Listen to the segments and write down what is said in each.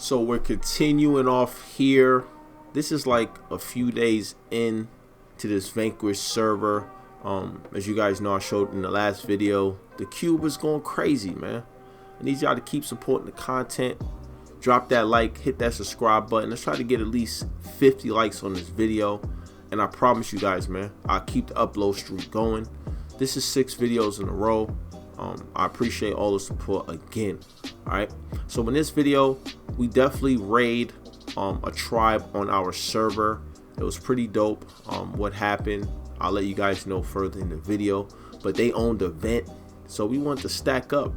So we're continuing off here. This is like a few days in to this Vanquish server. As you guys know, I showed in the last video, the cube is going crazy, man. I need y'all to keep supporting the content. Drop that like, hit that subscribe button. Let's try to get at least 50 likes on this video. And I promise you guys, man, I'll keep the upload streak going. This is 6 videos in a row. I appreciate all the support again. Alright, so in this video, we definitely raid a tribe on our server. It was pretty dope. What happened, I'll let you guys know further in the video. But they owned a vent, so we want to stack up.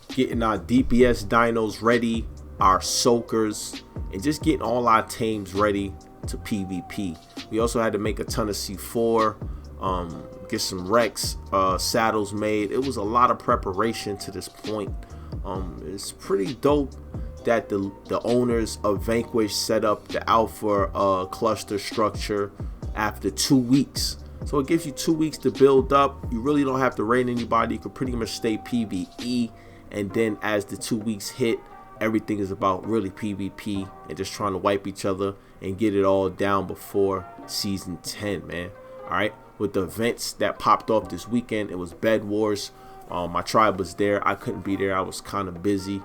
Getting our DPS dinos ready, our soakers, and just getting all our tames ready to PvP. We also had to make a ton of C4, get some Rex saddles made. It was a lot of preparation to this point. It's pretty dope that the owners of Vanquish set up the alpha cluster structure after 2 weeks. So it gives you 2 weeks to build up. You really don't have to raid anybody. You can pretty much stay PvE, and then as the 2 weeks hit, everything is about really PvP and just trying to wipe each other and get it all down before season 10, man. Alright, with the events that popped off this weekend, it was Bed Wars. My tribe was there. I couldn't be there. I was kind of busy.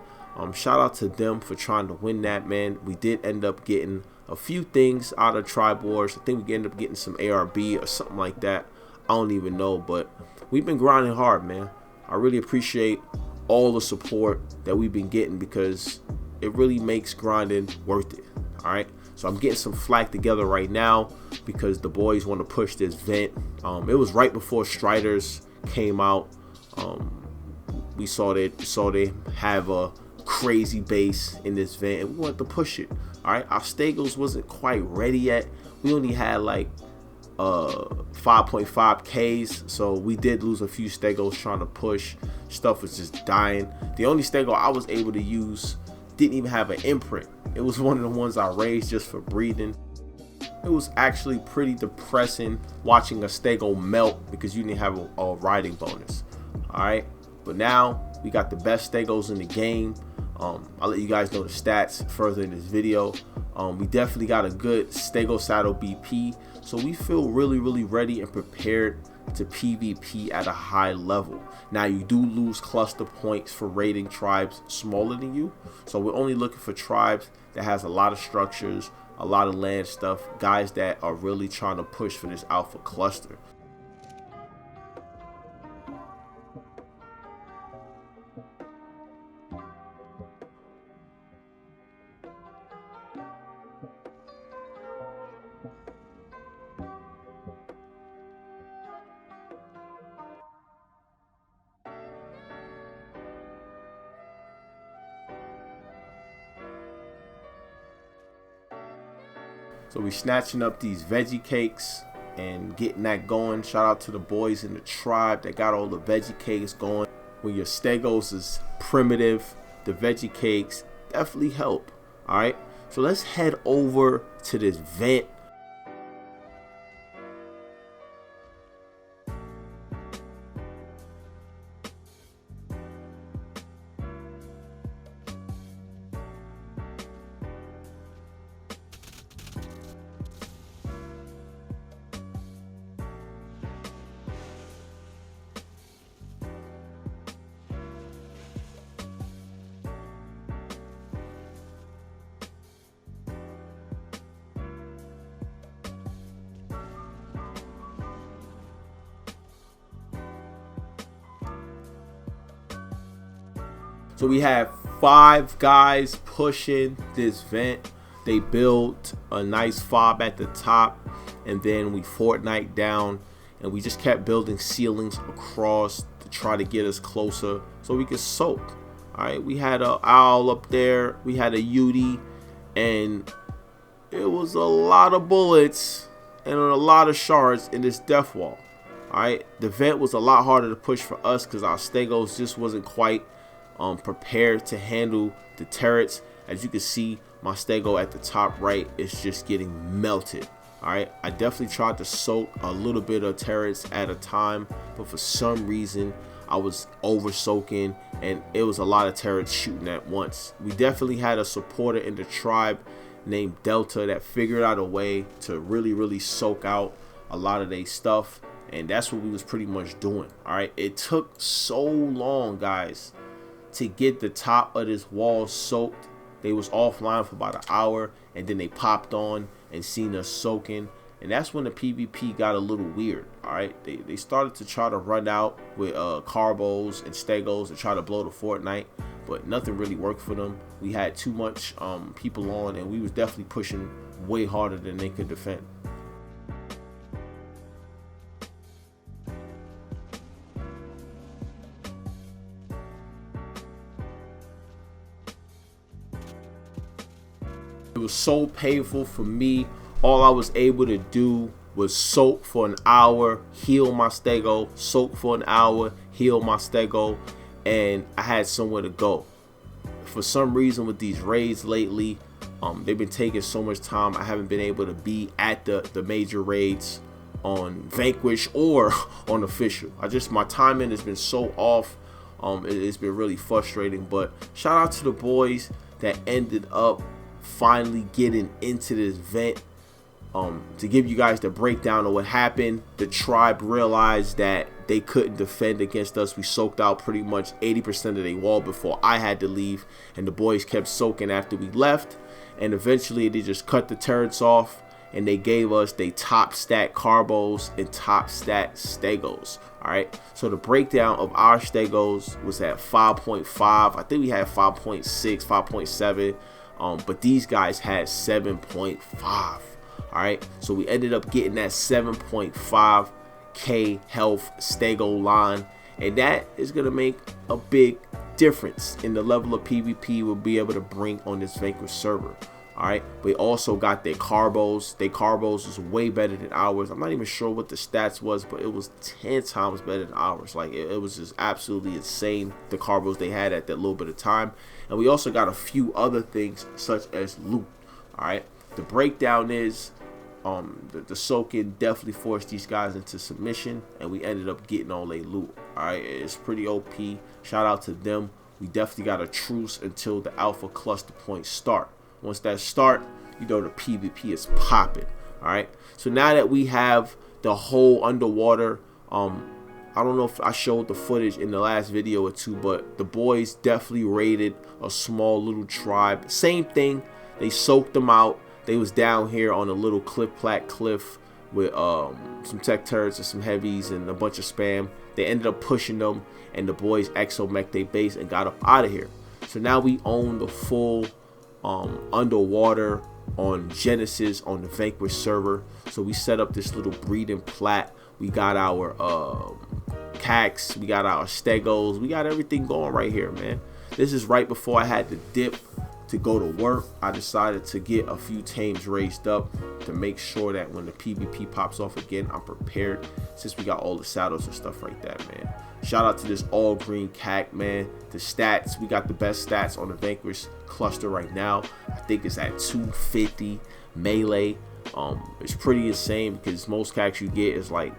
Shout out to them for trying to win that, man. We did end up getting a few things out of Tribe Wars. I think we ended up getting some ARB or something like that. I don't even know, but we've been grinding hard, man. I really appreciate all the support that we've been getting because it really makes grinding worth it. All right, so I'm getting some flack together right now because the boys want to push this vent. It was right before Striders came out. We saw they have a crazy base in this vent, and we wanted to push it. All right, our STEGOS wasn't quite ready yet. We only had like 5.5 Ks, so we did lose a few STEGOS trying to push. Stuff was just dying. The only STEGO I was able to use didn't even have an imprint. It was one of the ones I raised just for breathing. It was actually pretty depressing watching a STEGO melt because you didn't have a riding bonus. Alright, but now we got the best STEGOS in the game. I'll let you guys know the stats further in this video. We definitely got a good STEGO saddle BP, so we feel really ready and prepared to PvP at a high level. Now you do lose cluster points for raiding tribes smaller than you, so we're only looking for tribes that has a lot of structures, a lot of land stuff, guys that are really trying to push for this alpha cluster. So we snatching up these veggie cakes and getting that going. Shout out to the boys in the tribe that got all the veggie cakes going. When your STEGOS is primitive, the veggie cakes definitely help. Alright, so let's head over to this vent. So we have 5 guys pushing this vent. They built a nice fob at the top, and then we Fortnite down, and we just kept building ceilings across to try to get us closer so we could soak. All right, we had an owl up there, we had a UD, and it was a lot of bullets and a lot of shards in this death wall. All right, the vent was a lot harder to push for us because our STEGOS just wasn't quite prepared to handle the turrets. As you can see, my STEGO at the top right is just getting melted. Alright, I definitely tried to soak a little bit of turrets at a time, but for some reason I was over soaking, and it was a lot of turrets shooting at once. We definitely had a supporter in the tribe named Delta that figured out a way to really soak out a lot of their stuff, and that's what we was pretty much doing. All right, it took so long, guys, to get the top of this wall soaked. They was offline for about an hour, and then they popped on and seen us soaking, and that's when the PvP got a little weird. All right, they started to try to run out with carbos and stegos and try to blow the Fortnite, but nothing really worked for them. We had too much people on, and we was definitely pushing way harder than they could defend. It was so painful for me. All I was able to do was soak for an hour, heal my stego, soak for an hour, heal my stego, and I had somewhere to go. For some reason with these raids lately, they've been taking so much time. I haven't been able to be at the major raids on Vanquish or on Official. My timing has been so off. It's been really frustrating, but shout out to the boys that ended up finally getting into this vent. To give you guys the breakdown of what happened, the tribe realized that they couldn't defend against us. We soaked out pretty much 80% of their wall before I had to leave, and the boys kept soaking after we left, and eventually they just cut the turrets off, and they gave us they top stat carbos and top stat stegos. All right, so the breakdown of our stegos was at 5.5. I think we had 5.6, 5.7, but these guys had 7.5. All right, so we ended up getting that 7.5k health stego line, and that is gonna make a big difference in the level of PvP we'll be able to bring on this Vanquish server. All right, we also got their carbos. Their carbos was way better than ours. I'm not even sure what the stats was, but it was 10 times better than ours. Like it was just absolutely insane, the carbos they had at that little bit of time. And we also got a few other things such as loot. All right, the breakdown is the soaking definitely forced these guys into submission, and we ended up getting all their loot. All right, it's pretty OP. Shout out to them. We definitely got a truce until the alpha cluster points start. Once that start, you know the PvP is popping. All right, so now that we have the whole underwater, I don't know if I showed the footage in the last video or two, but the boys definitely raided a small little tribe. Same thing, they soaked them out. They was down here on a little cliff with some tech turrets and some heavies and a bunch of spam. They ended up pushing them, and the boys exo-mech their base and got up out of here. So now we own the full underwater on Genesis on the Vanquish server. So we set up this little breeding plat. We got our cax, we got our stegos, we got everything going right here, man. This is right before I had to dip to go to work. I decided to get a few tames raised up to make sure that when the PvP pops off again, I'm prepared, since we got all the saddles and stuff like that, man. Shout out to this all green cac, man. The stats, we got the best stats on the Vanquish cluster right now. I think it's at 250 melee. It's pretty insane because most cacs you get is like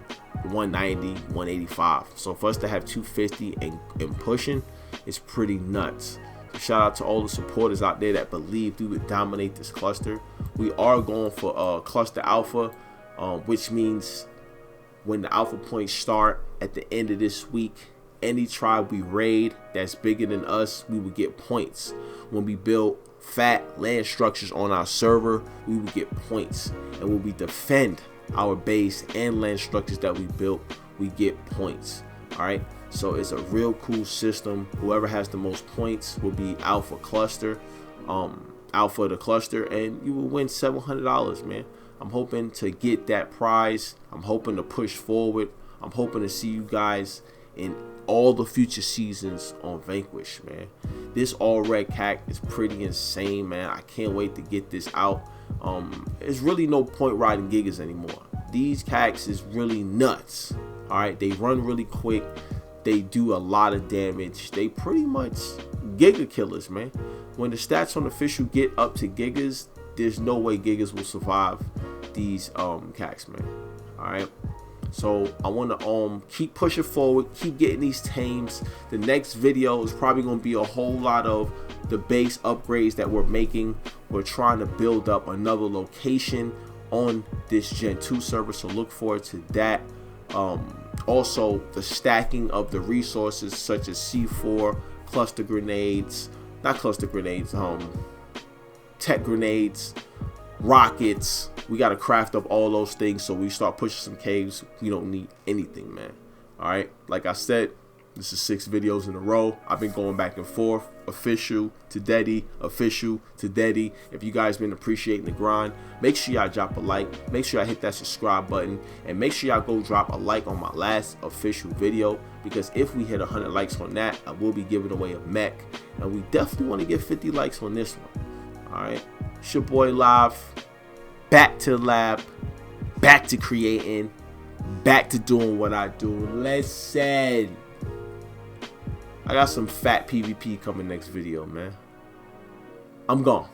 190, 185. So for us to have 250 and pushing, it's pretty nuts. Shout out to all the supporters out there that believe we would dominate this cluster. We are going for cluster alpha, which means when the alpha points start at the end of this week, any tribe we raid that's bigger than us, we would get points. When we build fat land structures on our server, we would get points. And when we defend our base and land structures that we built, we get points. All right, so it's a real cool system. Whoever has the most points will be alpha cluster, alpha of the cluster, and you will win $700, man. I'm hoping to get that prize. I'm hoping to push forward. I'm hoping to see you guys in all the future seasons on Vanquish, man. This all red cac is pretty insane, man. I can't wait to get this out. There's really no point riding gigas anymore. These cacs is really nuts. All right, they run really quick. They do a lot of damage. They pretty much giga killers, man. When the stats on Official get up to gigas, there's no way gigas will survive these cacs, man. All right, So I want to keep pushing forward, keep getting these tames. The next video is probably going to be a whole lot of the base upgrades that we're making. We're trying to build up another location on this Gen 2 server, so look forward to that. Also the stacking of the resources such as C4, cluster grenades, not cluster grenades, tech grenades, rockets. We got to craft up all those things so we start pushing some caves. We don't need anything, man. All right, like I said, this is 6 videos in a row. I've been going back and forth, official to Deddy, official to Deddy. If you guys been appreciating the grind, make sure y'all drop a like, make sure y'all hit that subscribe button, and make sure y'all go drop a like on my last official video, because if we hit 100 likes on that, I will be giving away a mech, and we definitely want to get 50 likes on this one. All right, it's your boy Live, back to the lab, back to creating, back to doing what I do. Listen, I got some fat PvP coming next video, man. I'm gone.